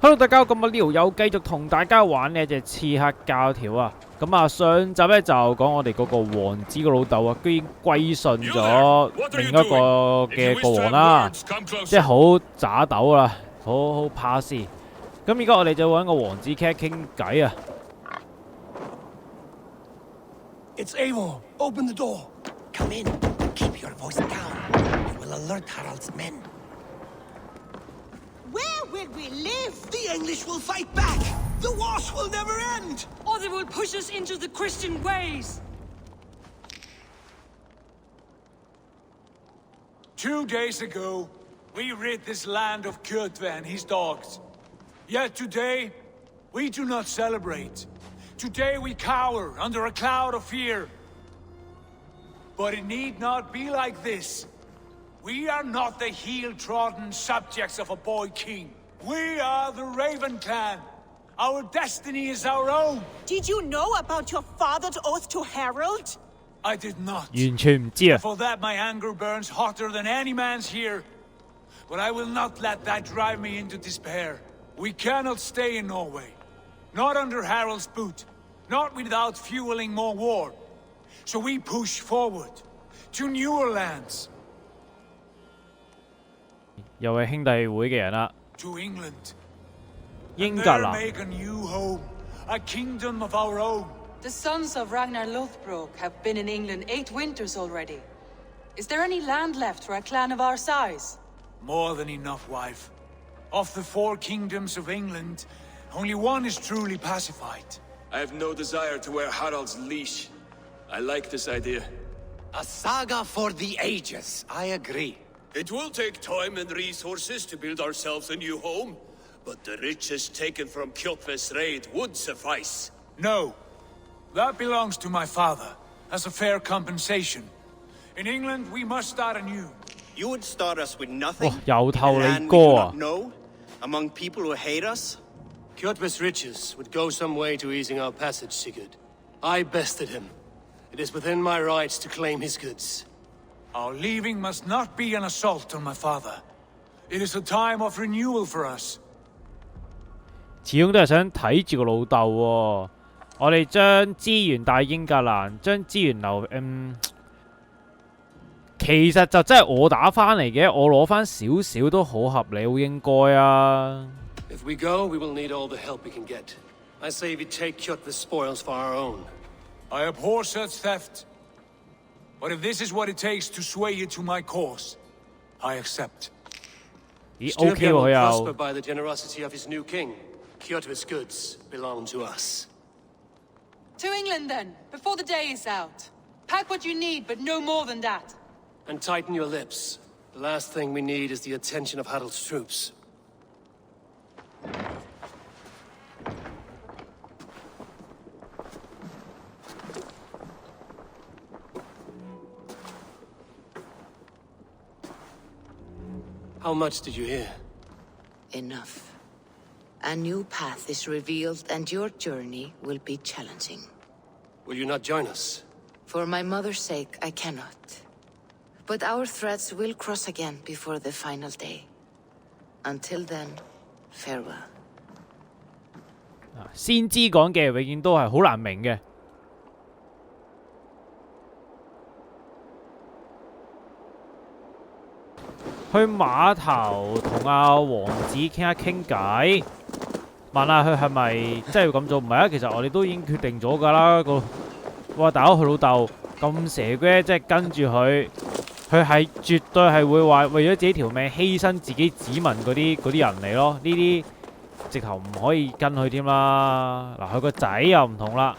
Hello， 大家好，咁呢條友繼續同大家玩呢隻刺客教條啊。咁啊，上集咧就講我哋嗰個王子個老豆啊，居然歸順咗另一個嘅國王啦，即係好渣斗啦，好怕事。咁而家我哋就揾個王子傾偈啊。It's Eivor. Open the door. Come in. Keep your voice down. You will alert Harald's men. Where will we live? The English will fight back. The wars will never end. Or they will push us into the Christian ways. 2 days ago, we rid this land of Kjotve and his dogs. Yet today, we do not celebrate. Today we cower under a cloud of fear. But it need not be like this. We are not the heel-trodden subjects of a boy king. We are the Raven clan. Our destiny is our own. Did you know about your father's oath to Harald? I did not. 完全唔知啊。 For that my anger burns hotter than any man's here. But I will not let that drive me into despair. We cannot stay in Norway. Not under Harald's boot. Not without fueling more war. So we push forward to newer lands. 又係兄弟會嘅人啦。 To England. 英格 There 蘭 make a new home. A kingdom of our own. The sons of Ragnar Lothbrok have been in England 8 winters already. Is there any land left for a clan of our size? More than enough, wife. Of the 4 kingdoms of England, only one is truly pacified. I have no desire to wear Harald's leash. I like this idea. A saga for the ages. I agree. It will take time and resources to build ourselves a new home, but the riches taken from Kjotve's raid would suffice. No. That belongs to my father, as a fair compensation. In England, we must start anew. You would start us with nothing? 哇，由頭 in a 嚟 land we 過 do 啊 not！ know? Among people who hate us? Kjotve's riches would go some way to easing our passage, Sigurd. I bested him. It is within my rights to claim his goods. Our leaving must not be an assault on my father. It is a time of renewal for us. 始終都係想睇住個老豆喎。我哋將資源帶英格蘭，將資源留其實就真係我打翻嚟嘅，我攞翻少少都好合理，好應該啊。 If we go, we will need all the help we can get. I say we take Kjotve's spoils for our own. I abhor such theft. But if this is what it takes to sway you to my cause, I accept. 咦 OK 喎 Styrbjörn will 佢 prosper 又。 by the generosity of his new king. Kjotve's goods belong to us. To England then, before the day is out. Pack what you need, but no more than that. And tighten your lips. The last thing we need is the attention of Harald's troops. How much did you hear? Enough. A new path is revealed and your journey will be challenging. Will you not join us? For my mother's sake, I cannot. But our threads will cross again before the final day. Until then, farewell. 先知講嘅永遠都係好難明嘅。去碼頭同阿王子傾一傾偈，問下佢係咪真係要咁做？唔係啊，其實我哋都已經決定咗㗎啦。哇！大佬佢老豆咁蛇嘅，即係跟住佢，佢係絕對係會話為咗自己條命犧牲自己子民嗰啲人嚟咯。呢啲直頭唔可以跟佢添啦。嗱，佢個仔又唔同啦。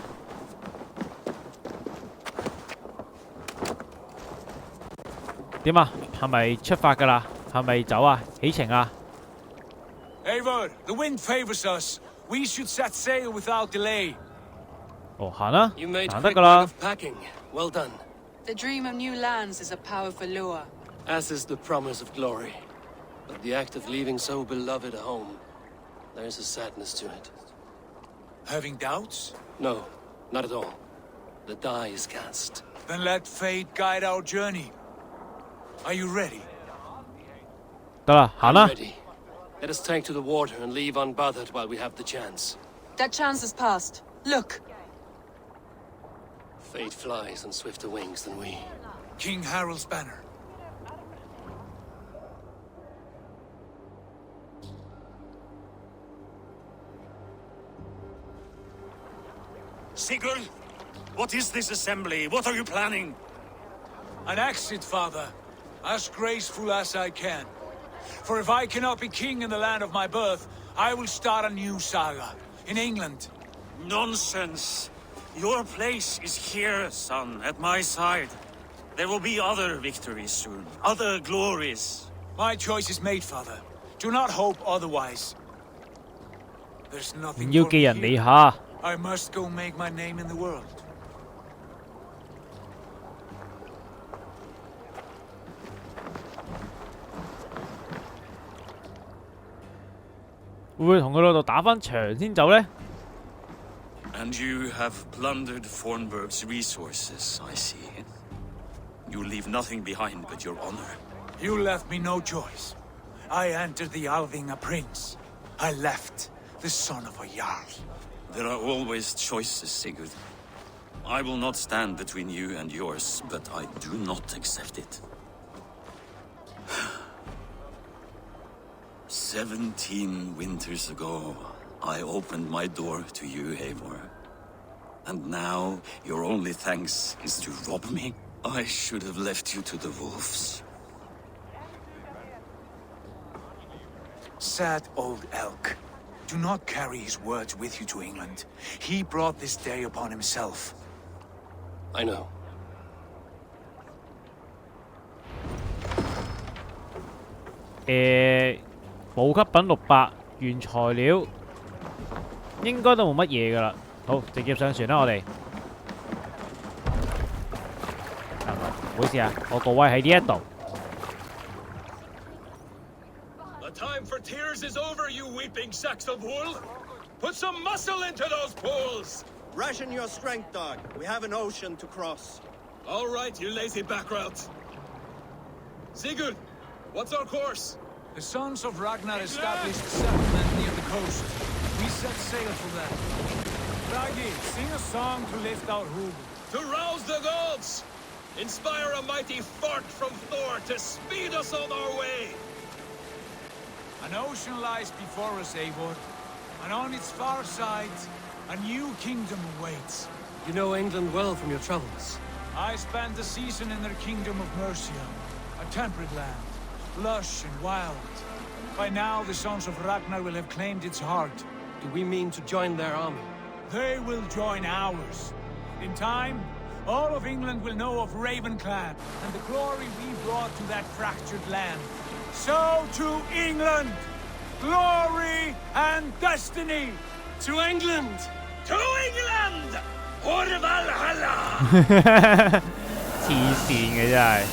點啊？係咪出發㗎啦？係咪走啊？起程啊？ Eivor, the wind favors us. We should set sail without delay. 哦，行啦， You made 行得 quick 㗎啦 work。of packing. Well done. The dream of new lands is a powerful lure. As is the promise of glory. But the act of leaving so beloved a home, there's a sadness to it. Having doubts? No, not at all. The die is cast. Then let fate guide our journey. Are you ready? 得啦，行 I'm 啦。 ready. Let us tank to the water and leave unbothered while we have the chance. That chance is past. Look! Fate flies on swifter wings than we. King Harold's banner. Sigurd, what is this assembly? What are you planning? An exit, father. As graceful as I can. For if I cannot be king in the land of my birth, I will start a new saga. In England. Nonsense. Your place is here, son, at my side. There will be other victories soon. Other glories. My choice is made, father. Do not hope otherwise. There's nothing 唔要 for 寄 me 人籬 here. 下。 I must go make my name in the world. 會唔會同佢老豆打返場先走呢？ And you have plundered Fornburg's resources, I see. You leave nothing behind but your honor. You left me no choice. I entered the Alving a prince. I left the son of a jarl. There are always choices, Sigurd. I will not stand between you and yours, but I do not accept it. 17 winters ago, I opened my door to you, Eivor. And now, your only thanks is to rob me? I should have left you to the wolves. Sad old elk. Do not carry his words with you to England. He brought this day upon himself. I know. 補給品600，原材料應該都冇乜嘢㗎啦。好，直接上船啦，我哋。唔好意思啊，我個位喺呢一度。 The time for tears is over, you weeping sacks of wool! Put some muscle into those pools! Ration your strength, dog. We have an ocean to cross. All right, you lazy backrout. Sigurd, what's our course? The sons of Ragnar established a settlement near the coast. We set sail for them. Raggi, sing a song to lift our hood. To rouse the gods! Inspire a mighty fart from Thor to speed us on our way! An ocean lies before us, Eivor, and on its far side, a new kingdom awaits. You know England well from your travels. I spent a season in their kingdom of Mercia, a temperate land, lush and wild. By now, the sons of Ragnar will have claimed its heart. Do we mean to join their army? They will join ours. In time, all of England will know of Ravenclan and the glory we brought to that fractured land. So to England! Glory and destiny! To England! To England! Or Valhalla! 黐線嘅真係。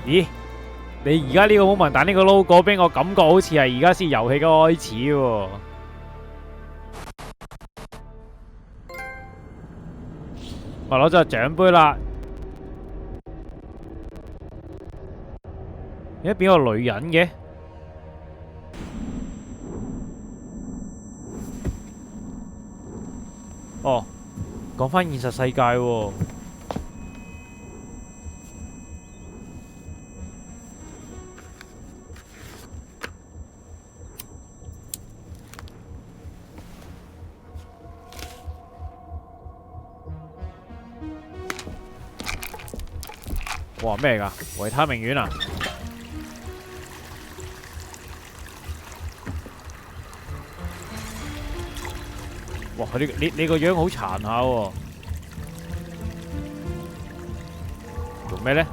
咦？你而家呢個 moment 彈呢個 logo 俾我感覺好似係而家先遊戲嘅開始喎。我攞咗個獎杯啦。而家變個女人嘅？哦，講返現實世界喎。哇咩嚟㗎？維他命丸啊！哇！你個樣好殘下喎，做咩咧？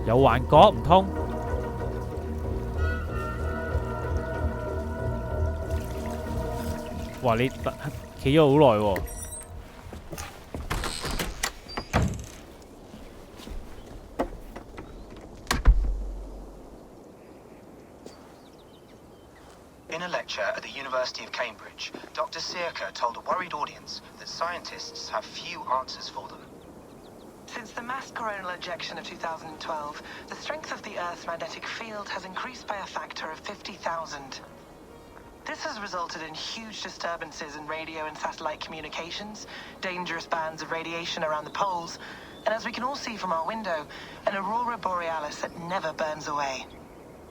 有幻覺唔通？哇！你企咗好耐喎。In a lecture at the University of Cambridge, Dr. Circa told a worried audience that scientists have few answers for them. Since the mass coronal ejection of 2012, the strength of the Earth's magnetic field has increased by a factor of 50,000. This has resulted in huge disturbances in radio and satellite communications, dangerous bands of radiation around the poles, and as we can all see from our window, an aurora borealis that never burns away.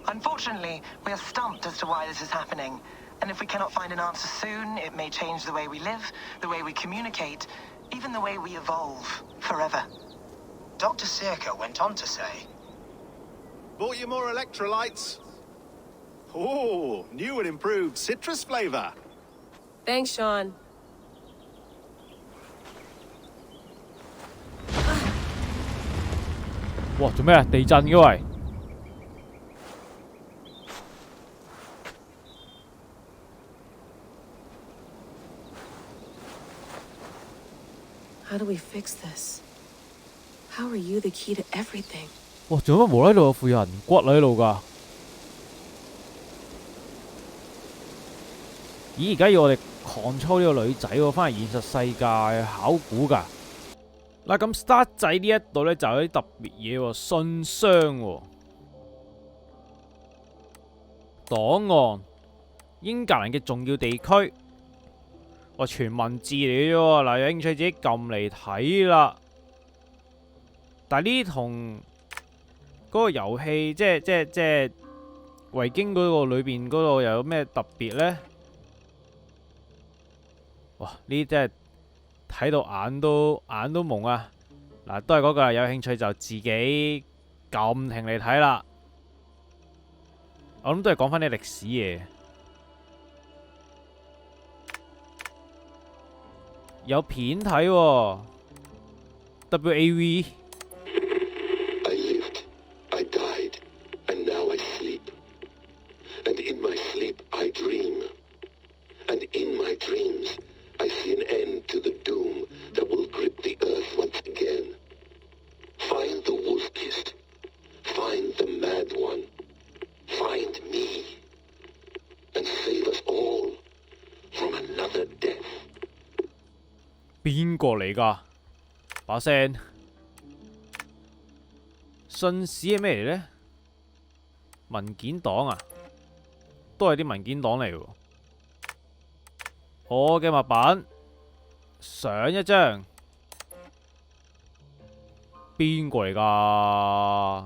Unfortunately, we are stumped as to why this is happening, and if we cannot find an answer soon, it may change the way we live, the way we communicate, even the way we evolve, forever. Dr. Circa went on to say, Bought you more electrolytes? Oh, new and improved citrus flavor. Thanks, Sean. Wow, 做咩啊？地震嘅喂！ How do we fix this? How are you the key to everything? 哇！做乜無啦啦有副人骨喺度㗎？咦！而家要我哋control呢個女仔喎，翻嚟現實世界考古㗎。嗱咁 start 仔呢一度咧就有啲特別嘢喎，信箱喎，檔案，英格蘭嘅重要地區。 哇！全文字嚟嘅喎，嗱有興趣自己撳嚟睇啦。但係呢啲同嗰個遊戲，即係維京嗰個裏邊嗰度又有咩特別呢？哇！呢啲真係睇到眼都蒙啊！嗱，都係嗰個，有興趣就自己撳停嚟睇啦。我諗都係講翻啲歷史嘢。 有片睇喎 ，WAV。 I lived, I died, and now I sleep. And in my sleep I dream. And in my dreams I see an end to the doom that will grip the earth once again. Find the wolf-kissed. Find the mad one. Find me. And save us all from another death. 邊個嚟㗎？把聲信使係咩嚟呢？文件檔啊，都係啲文件檔嚟喎。我嘅物品上一張，邊個嚟㗎？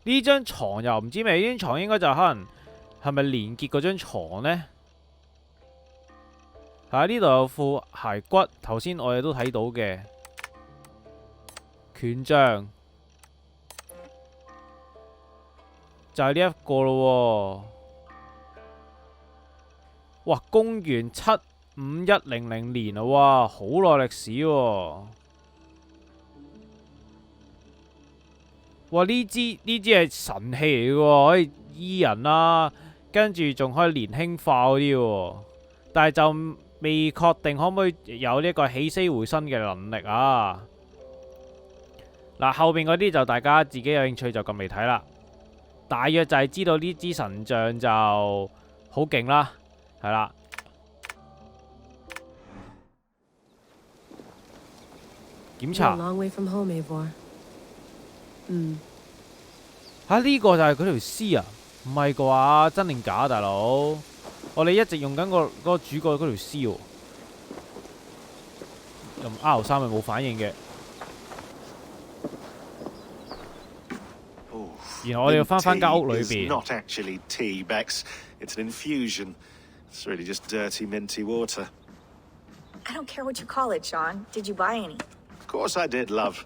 呢張床又唔知咩？呢張床應該就可能係咪連結嗰張床呢？ 喺呢度有副骸骨，頭先我哋都睇到嘅權杖，就係呢一個咯喎。哇！公元75100年啊！哇，好耐歷史喎。哇！呢支係神器嚟嘅喎，可以醫人啦，跟住仲可以年輕化嗰啲喎，但係就 未確定可唔可以有呢個起死回生嘅能力啊！嗱，後邊嗰啲就大家自己有興趣就撳嚟睇啦。大約就係知道呢支神像就好勁啦，係啦。檢查。嚇！呢個就係佢條屍啊？唔係啩？真定假，大佬？ 我哋一直用緊嗰個主角嗰條絲喎，用 R3係冇反應嘅。然後我哋要翻間屋裏邊。Not actually tea, Bex. It's an infusion. It's really just dirty, minty water. I don't care what you call it, Sean. Did you buy any? Of course I did, love.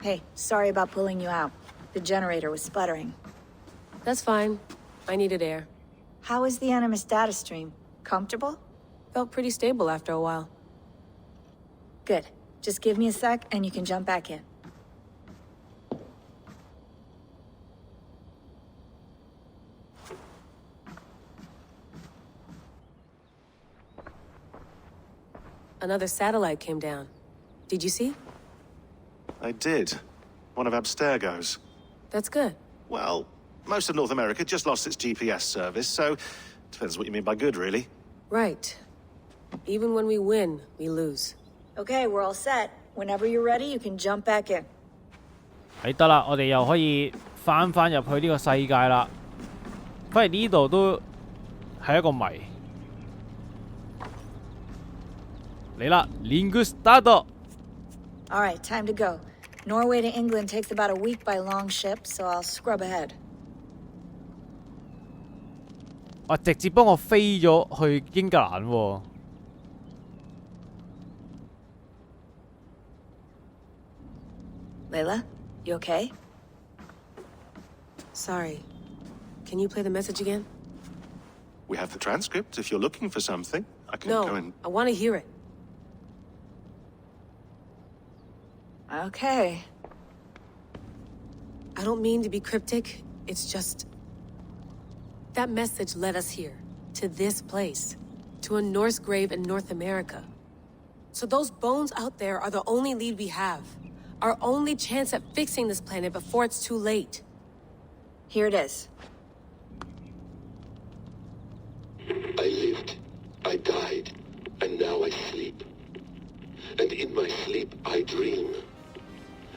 Hey, sorry about pulling you out. The generator was sputtering. That's fine. I needed air. How is the Animus data stream? Comfortable? Felt pretty stable after a while. Good. Just give me a sec and you can jump back in. Another satellite came down. Did you see? I did. One of Abstergo's. That's good. Well, Most of North America just lost its GPS service, so depends what you mean by good, really. Right. Even when we win, we lose. Okay, we're all set. Whenever you're ready, you can jump back in. 係得啦，我哋又可以翻入去呢個世界啦。反而呢度都係一個謎。嚟啦 ，Linguistado。 All right, time to go. Norway to England takes about a week by long ship, so I'll scrub ahead. 哇！直接幫我飛咗去英格蘭喎。Layla, you okay? Sorry. Can you play the message again? We have the transcript. If you're looking for something, I can go and... I want to hear it. Okay. I don't mean to be cryptic. It's just... That message led us here. To this place. To a Norse grave in North America. So those bones out there are the only lead we have. Our only chance at fixing this planet before it's too late. Here it is. I lived, I died, and now I sleep. And in my sleep I dream.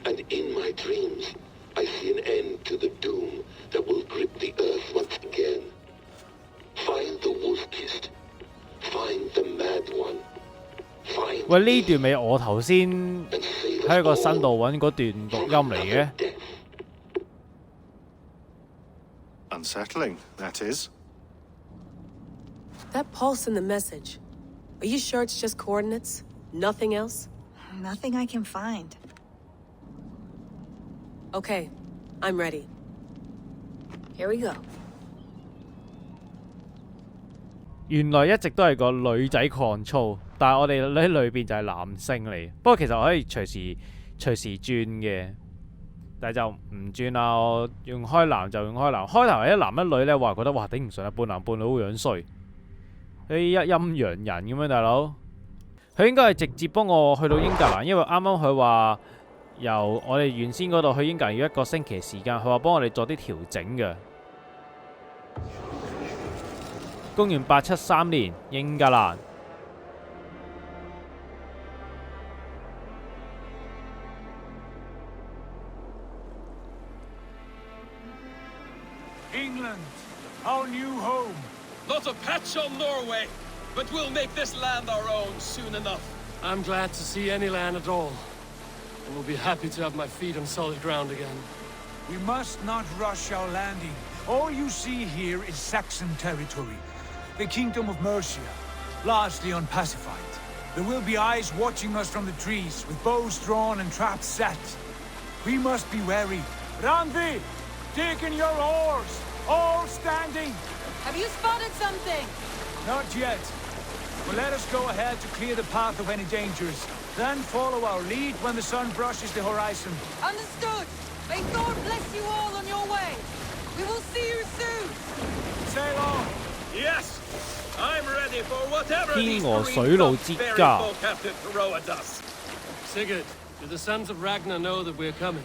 And in my dreams I see an end to the doom that will grip the earth once again. Find the wolf-kissed. Find the mad one. Find 喂，呢段咪我頭先喺個新度揾嗰段錄音嚟嘅。Unsettling, that is. That pulse in the message. Are you sure it's just coordinates? Nothing else? Nothing I can find. Okay, I'm ready. Here we go. 原來一直都係個女仔control，但係我哋喺裏邊就係男性嚟。不過其實我可以隨時轉嘅，但係就唔轉啦。我用開男就用開男。開頭係一男一女咧，話覺得哇頂唔順啊，半男半女好樣衰，啲陰陽人咁樣大佬。佢應該係直接幫我去到英格蘭，因為啱啱佢話由我哋原先嗰度去英格蘭要1個星期時間，佢話幫我哋做啲調整嘅。公元873年，英格蘭。England, our new home. Not a patch on Norway, but we'll make this land our own soon enough. I'm glad to see any land at all. And will be happy to have my feet on solid ground again. We must not rush our landing. All you see here is Saxon territory. The Kingdom of Mercia, largely unpacified. There will be eyes watching us from the trees, with bows drawn and traps set. We must be wary. Randi, dig in your oars, all standing. Have you spotted something? Not yet. But let us go ahead to clear the path of any dangers. Then follow our lead when the sun brushes the horizon. Understood. May God bless you all on your way. We will see you soon. Sail on. Yes, I'm ready for whatever 天 these 鵝 marine 水路之 fairy 家。 folk have to throw at us. Sigurd, do the sons of Ragnar know that we're coming?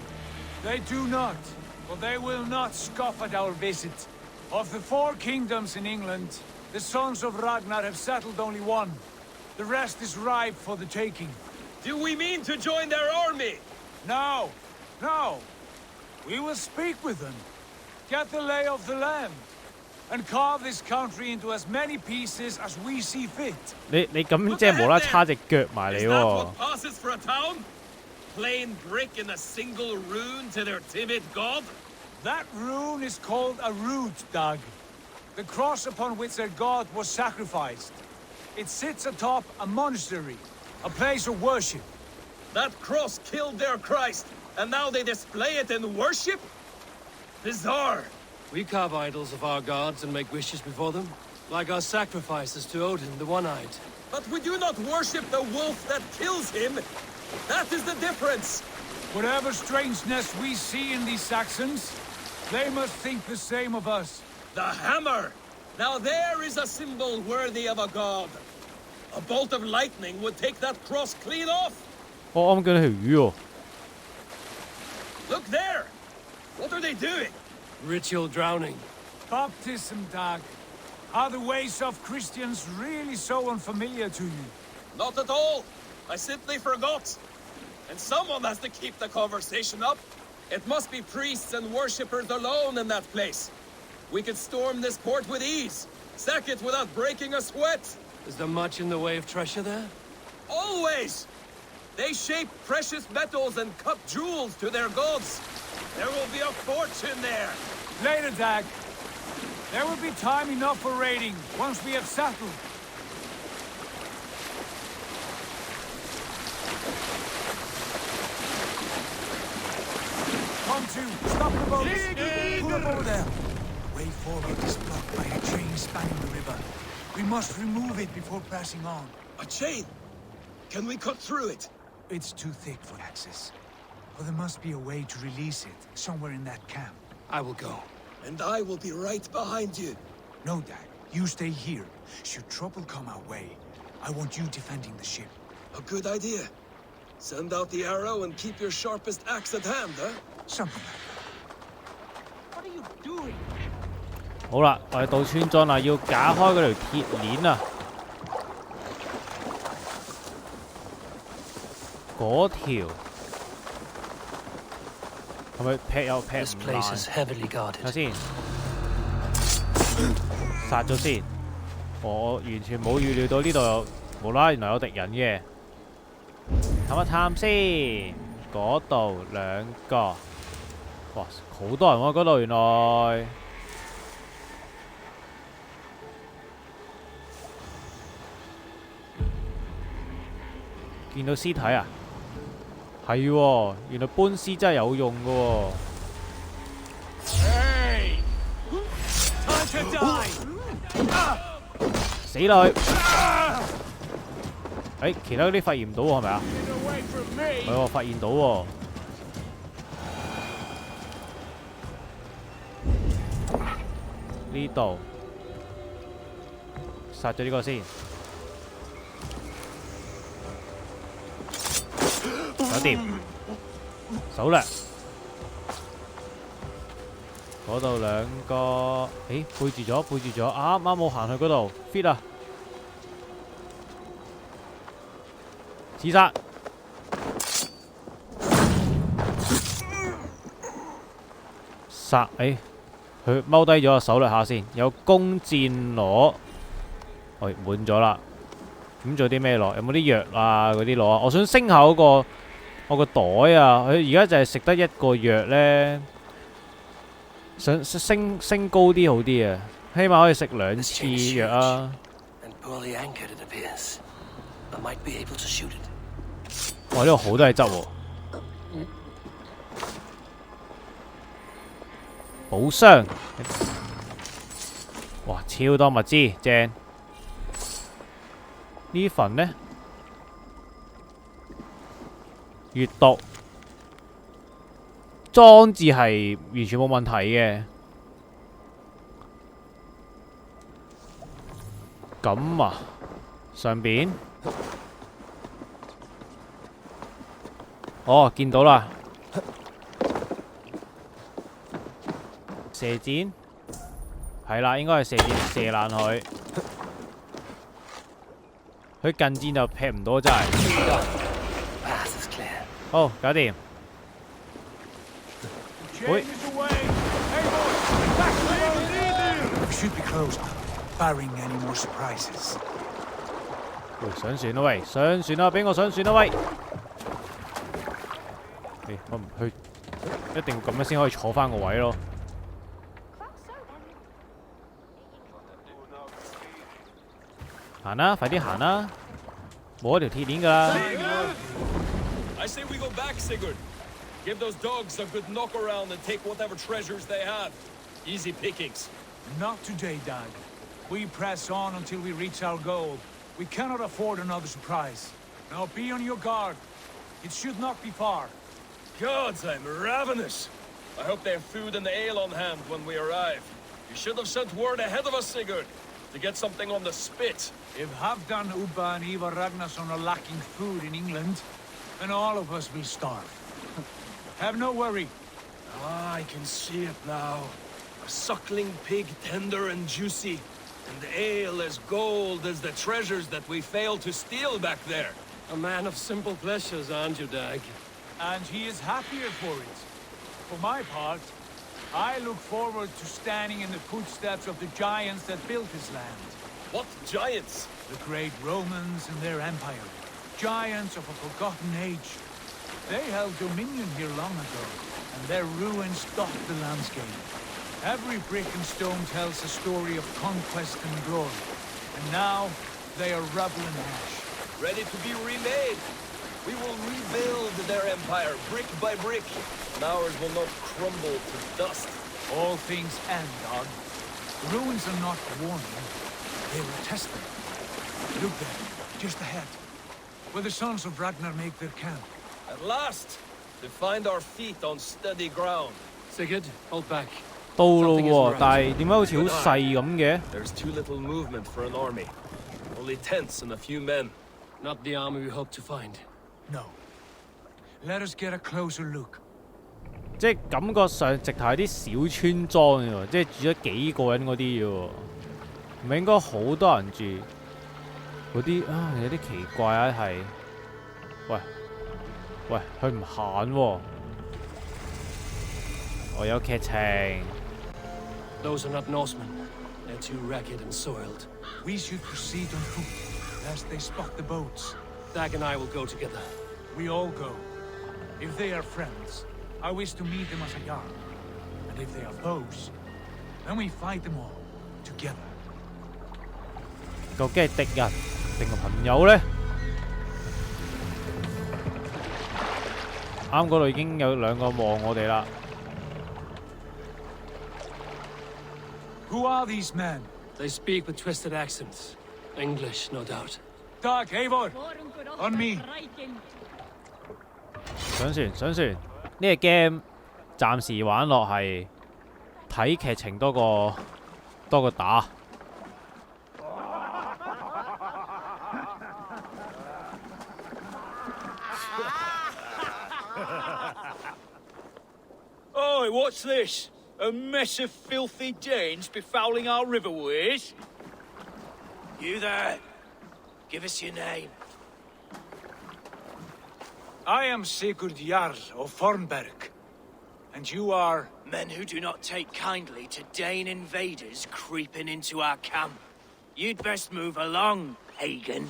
They do not, but they will not scoff at our visit. Of the 4 kingdoms in England, the sons of Ragnar have settled only one. The rest is ripe for the taking. Do we mean to join their army? No, no. We will speak with them, get the lay of the land, and carve this country into as many pieces as we see fit. 你咁即係無啦叉隻腳埋嚟 Is that 喎 what。passes for a town? Plain brick and a single rune to their timid god? That rune is called a root, Doug. The cross upon which their god was sacrificed. It sits atop a monastery, a place of worship. That cross killed their Christ, and now they display it in worship? Bizarre. We carve idols of our gods and make wishes before them, like our sacrifices to Odin, the One-Eyed. But we do not worship the wolf that kills him. That is the difference. Whatever strangeness we see in these Saxons, they must think the same of us. The hammer! Now there is a symbol worthy of a god. A bolt of lightning would take that cross clean off. 我啱見到條魚喎。 Look there! What are they doing? Ritual drowning. Baptism, Dag. Are the ways of Christians really so unfamiliar to you? Not at all. I simply forgot. And someone has to keep the conversation up. It must be priests and worshippers alone in that place. We could storm this port with ease. Sack it without breaking a sweat. Is there much in the way of treasure there? Always! They shape precious metals and cut jewels to their gods. There will be a fortune there. Later, Dag. There will be time enough for raiding once we have settled. Come to, stop the boats. Pull up over there. Way forward is blocked by a chain spanning the river. We must remove it before passing on. A chain? Can we cut through it? It's too thick for access. But there must be a way to release it, somewhere in that camp. I will go. And I will be right behind you. No, Dag. You stay here. Should trouble come our way, I want you defending the ship. A good idea. Send out the arrow and keep your sharpest axe at hand, huh? Something like that. What are you doing? 好啦，我哋到村莊啦，要解開嗰條鐵鏈啊！嗰條係咪劈又劈唔爛？睇先，殺咗先。我完全冇預料到呢度有無啦啦原來有敵人嘅。探一探先，嗰度兩個，哇，好多人喎！嗰度原來。見到屍體啊，係喎，原來搬屍真係有用嘅喎。死啦佢！誒，其他嗰啲發現唔到喎，係咪啊？係喎，發現到喎。呢度殺咗呢個先。搞掂，手掠，嗰度兩個，誒背住咗，啱啱冇行去嗰度 ，fit 啊，刺殺，殺，誒，佢踎低咗，手掠下先，有弓箭攞，喂滿咗啦，咁做啲咩攞？有冇啲藥啊嗰啲攞啊？我想升下嗰個。我個袋啊，佢而家就係食得一個藥咧，想升高啲好啲啊，起碼可以食2次藥啊。哇！呢度好多嘢執喎，寶箱，哇！超多物資，正。呢份呢？閱讀裝置係完全冇問題嘅。咁啊，上邊哦，見到啦，射箭係啦，應該係射箭射爛佢。佢近戰就劈唔到，真係。好，搞掂。喂 should be closer, barring any more surprises. 喂，上船啦喂，上船啦，俾我上船啦喂。我唔去，一定咁樣先可以坐翻個位咯。行啦，快啲行啦，冇一條鐵鏈㗎啦。I say we go back, Sigurd. Give those dogs a good knock around and take whatever treasures they have. Easy pickings. Not today, Dag. We press on until we reach our goal. We cannot afford another surprise. Now be on your guard. It should not be far. Gods, I'm ravenous. I hope they have food and ale on hand when we arrive. You should have sent word ahead of us, Sigurd, to get something on the spit. If Halfdan, Ubba, and Ivar Ragnarsson are lacking food in England, then all of us will starve. Have no worry. Ah, I can see it now. A suckling pig tender and juicy, and ale as gold as the treasures that we failed to steal back there. A man of simple pleasures, aren't you, Dag? And he is happier for it. For my part, I look forward to standing in the footsteps of the giants that built this land. What giants? The great Romans and their empire. Giants of a forgotten age. They held dominion here long ago, and their ruins dot the landscape. Every brick and stone tells a story of conquest and glory. And now, they are rubble and ash. Ready to be remade. We will rebuild their empire brick by brick, and ours will not crumble to dust. All things end, Dog. The ruins are not a warning. They will test them. Look there, just ahead, where the sons of Ragnar make their camp. At last, to find our feet on steady ground. Sigurd, hold back. 到咯喎，但係點解好似好細咁嘅？ There's too little movement for an army. Only tents and a few men. Not the army we hope to find. No. Let us get a closer look. 即係感覺上直頭係啲小村莊喎，即係住咗幾個人嗰啲嘅喎，唔係應該好多人住嗰啲啊？有啲奇怪啊，係喂喂，佢唔行喎，我有劇情。 Those are not Norsemen. They're too ragged and soiled. We should proceed on foot, lest they spot the boats. Dag and I will go together. We all go. If they are friends, I wish to meet them as a yard. And if they are foes, then we fight them all together. 究竟係敵人定係朋友呢？啱嗰度已經有兩個望我哋啦。 Who are these men? They speak with twisted accents. English, no doubt. Dag, Eivor! On me! 上船上船，呢個 game 暫時玩落係睇劇情多過打。Oi, what's this? A mess of filthy Danes befouling our riverways? You there? Give us your name. I am Sigurd Jarl of Fornberg. And you are... Men who do not take kindly to Dane invaders creeping into our camp. You'd best move along, pagan.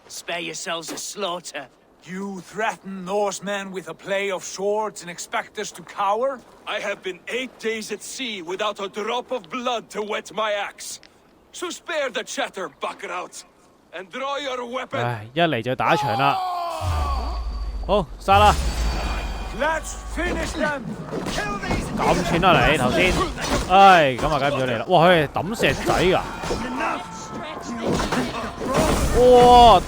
Spare yourselves a slaughter. You threaten Norsemen with a play of swords and expect us to cower? I have been 8 days at sea without a drop of blood to wet my axe. So spare the chatter, buckerout, and draw your weapon. 唉，一嚟就打場啦。好，殺啦！ Let's finish them. 咁串啦你頭先，唉，咁啊梗唔咗你啦。哇，佢係抌石仔㗎！哇！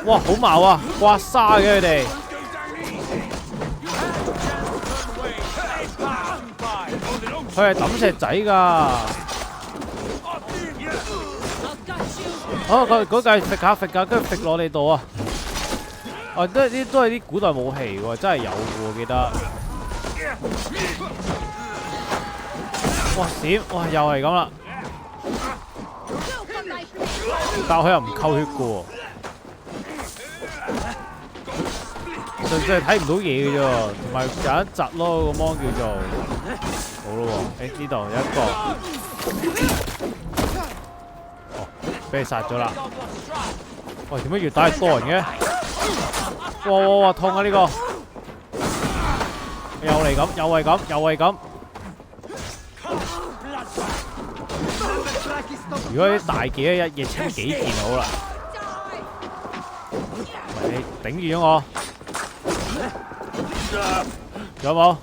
哇，好矛啊！刮沙嘅佢哋。佢係抌石仔㗎。哦，嗰架揈下揈下，跟住揈落你度啊！哦，都係啲古代武器喎，真係有嘅喎，記得。哇閃！哇又係咁啦。但佢又唔扣血嘅喎。 純粹係睇唔到嘢嘅啫，同埋有一窒咯，個芒叫做好咯喎。誒呢度有一個，哦，俾你殺咗啦。喂，點解越打越多人嘅？哇！痛啊呢個！又嚟咁，又係咁，又係咁。如果啲大件一嘢清幾件好啦。你頂住咗我。 有冇？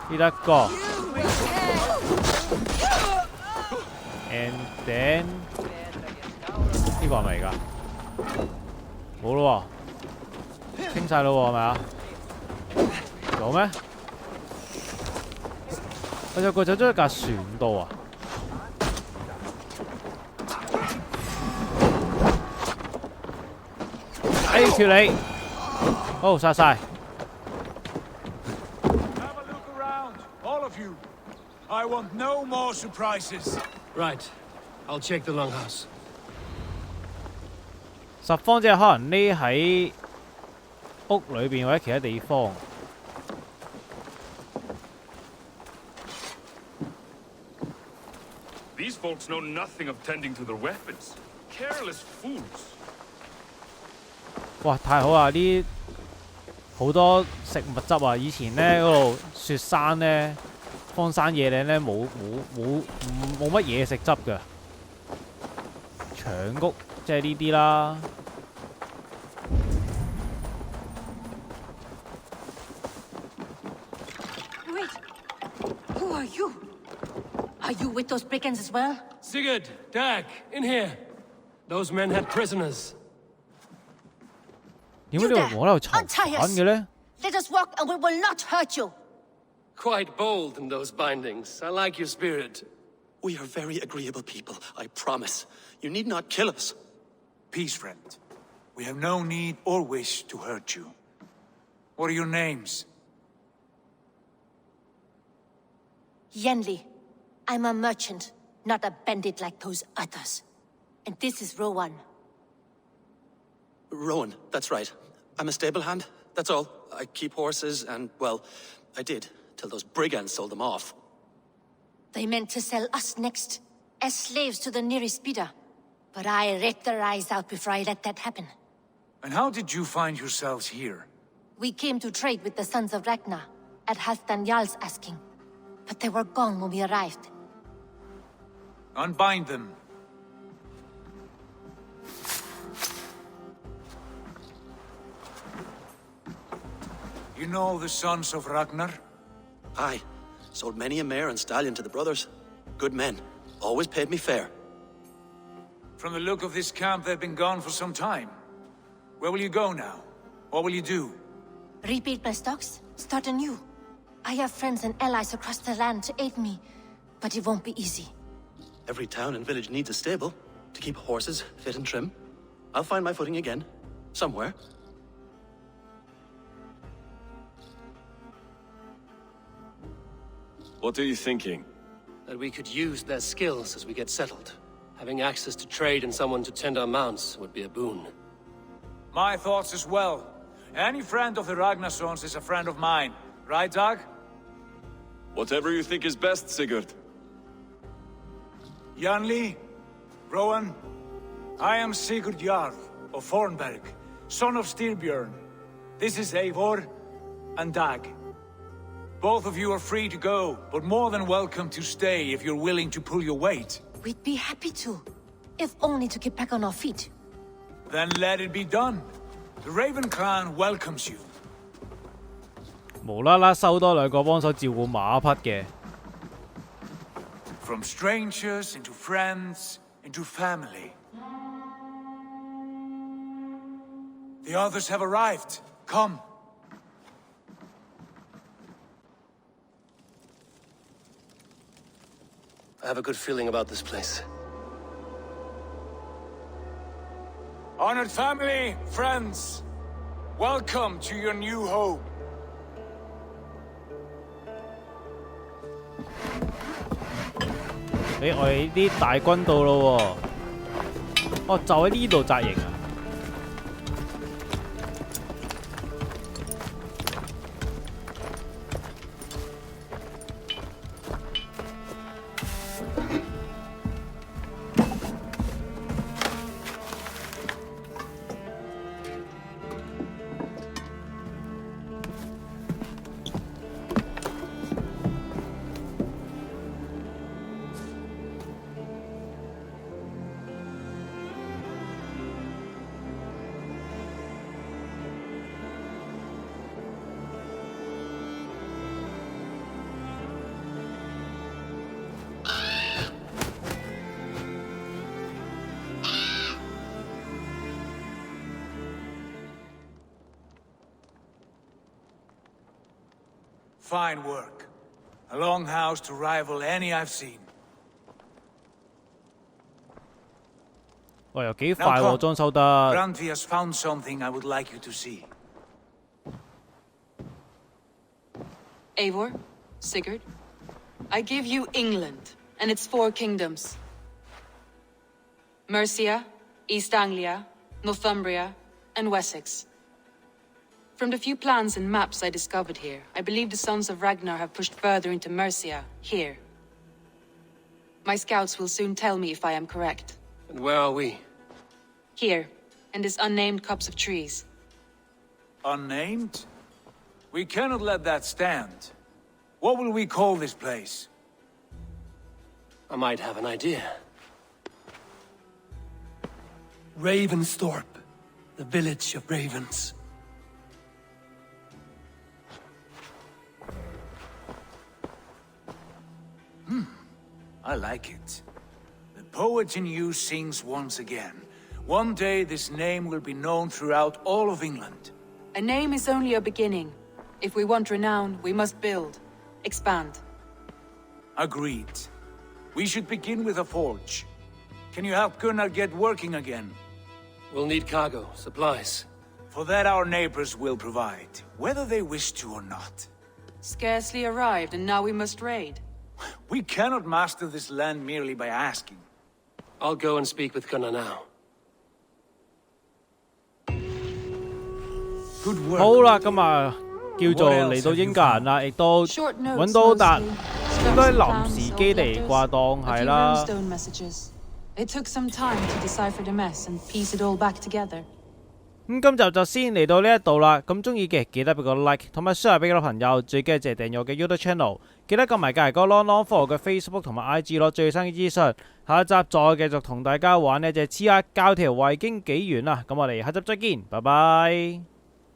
呢得一個 ，and then 呢個係咪㗎？冇咯喎，清晒咯喎，係咪啊？有咩？我有個走咗一架船度啊！哎，跳你！好，殺晒！ I want no more surprises. Right. I'll check the longhouse. 十方即係可能匿喺屋裏邊或者其他地方。These folks know nothing of tending to their weapons. Careless fools. 哇！太好啊！呢好多食物汁啊！以前咧嗰度雪山咧，荒山野嶺咧冇乜嘢食汁㗎。長谷即係呢啲啦。Wait, who are you? Are you with those brigands as well? Sigurd, Dag, in here. Those men had prisoners. 點解你會我喺度囚犯嘅咧 Let us walk and we will not hurt you. Quite bold in those bindings. I like your spirit. We are very agreeable people, I promise. You need not kill us. Peace, friend. We have no need or wish to hurt you. What are your names? Yenli. I'm a merchant, not a bandit like those others. And this is Rowan. Rowan, that's right. I'm a stable hand, that's all. I keep horses and, well, I did, till those brigands sold them off. They meant to sell us next, as slaves to the nearest bidder. But I raked their eyes out before I let that happen. And how did you find yourselves here? We came to trade with the sons of Ragnar, at Halfdan Jarl's asking. But they were gone when we arrived. Unbind them. You know the sons of Ragnar? Aye. Sold many a mare and stallion to the brothers. Good men. Always paid me fair. From the look of this camp, they've been gone for some time. Where will you go now? What will you do? Rebuild my stocks, start anew. I have friends and allies across the land to aid me, but it won't be easy. Every town and village needs a stable to keep horses fit and trim. I'll find my footing again. Somewhere. What are you thinking? That we could use their skills as we get settled. Having access to trade and someone to tend our mounts would be a boon. My thoughts as well. Any friend of the Ragnarsons is a friend of mine. Right, Dag? Whatever you think is best, Sigurd. Janli, Rowan, I am Sigurd Jarl of Fornberg, son of Styrbjörn. This is Eivor and Dag. Both of you are free to go, but more than welcome to stay if you're willing to pull your weight. We'd be happy to, if only to get back on our feet. Then let it be done. The Raven clan welcomes you. 無啦啦收多兩個幫手照顧馬匹嘅。From strangers into friends into family. The others have arrived. Come. I have a good feeling about this place. Honored family, friends, welcome to your new home. 我哋啲大軍到咯喎，哦，就喺呢度紮營啊！Fine work. A longhouse to rival any I've seen. 喂，又幾快喎，裝修得。Branti has found something I would like you to see. Eivor, Sigurd, I give you England and its 4 kingdoms. Mercia, East Anglia, Northumbria, and Wessex. From the few plans and maps I discovered here, I believe the Sons of Ragnar have pushed further into Mercia, here. My scouts will soon tell me if I am correct. And where are we? Here, in this unnamed copse of trees. Unnamed? We cannot let that stand. What will we call this place? I might have an idea. Ravensthorpe, the village of ravens. I like it. The poet in you sings once again. One day this name will be known throughout all of England. A name is only a beginning. If we want renown, we must build, expand. Agreed. We should begin with a forge. Can you help Gunnar get working again? We'll need cargo, supplies. For that our neighbors will provide, whether they wish to or not. Scarcely arrived, and now we must raid. We cannot master this land merely by asking. I'll go and speak with Gunnar now. Good work. 好啦，今日叫做嚟到英格蘭啦，亦都揾到笪應該臨時基地啩，當係啦。It took some time to decipher the mess and piece it all back together. 咁今集就先嚟到呢一度啦。咁中意嘅記得俾個 like 同埋 share 俾個朋友，最緊要就係訂閱我嘅 YouTube channel， 記得撳埋隔離個 long follow 嘅 Facebook 同埋 IG 攞最新嘅資訊。下一集再繼續同大家玩呢隻刺客教條維京紀元啦。咁我哋下集再見，拜拜。